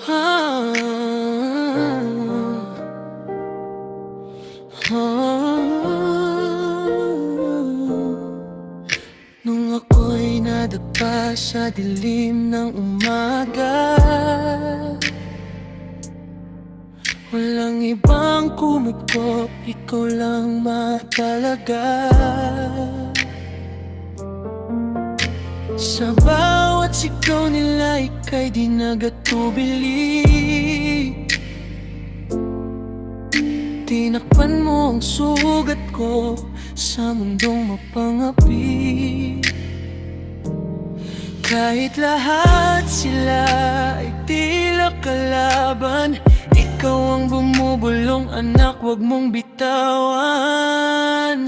Ah, Nung ako'y nadapa sa dilim ng umaga, walang ibang kumukop, ikaw lang matalaga. Sa bawat sigaw nila, ika'y di nagatubili. Tinakpan mo ang sugat ko sa mundong mapangapi. Kahit lahat sila ay tila kalaban, ikaw ang bumubulong, anak, wag mong bitawan.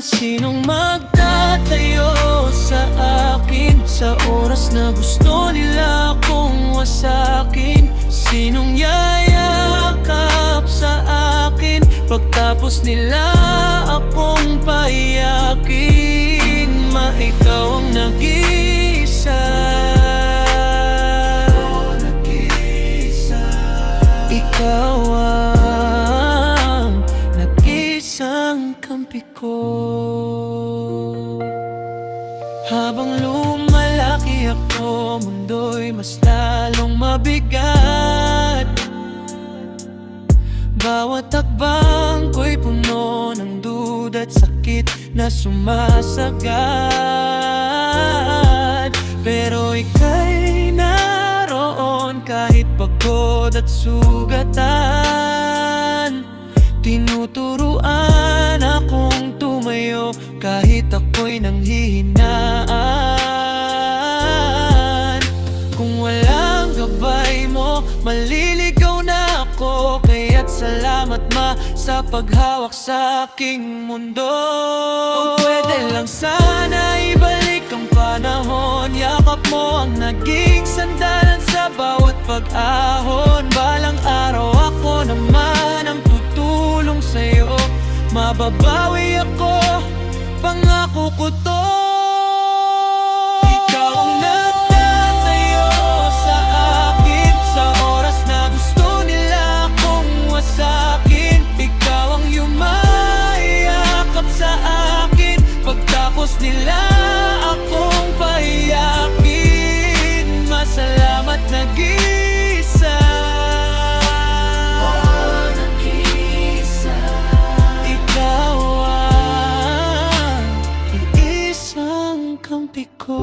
Sinong magtatayo sa akin sa oras na gusto nila akong wasakin? Sinong yayakap sa akin pagtapos nila akong paiyakin? Ikaw ang nag-iisa, ikaw ang nag-isang kampi ko. Habang lumalaki ako, mundo'y mas lalong mabigat. Bawat takbang ko'y puno ng duda at sakit na sumasagad. Pero ika'y naroon kahit pagod at sugatan. Tinuturuan akong tumayo kahit ako'y nanghihinaan. Kung walang gabay mo, maliligaw na ako. Kaya't salamat, Ma, sa paghawak sa aking mundo. Kung pwede lang sana ibalik ang panahon, yakap mo ang naging sandalan sa bawat pag-ahon. Balang araw ako naman ang tutulong sa'yo, mababawi ako, pangako ko to. Ikaw ang nagtatayo sa akin sa oras na gusto nila akong wasakin. Ikaw ang yumayakap sa akin pagtapos nila akong paiyakin. Masalamat nag-isa, ikaw ang iisang kampi ko.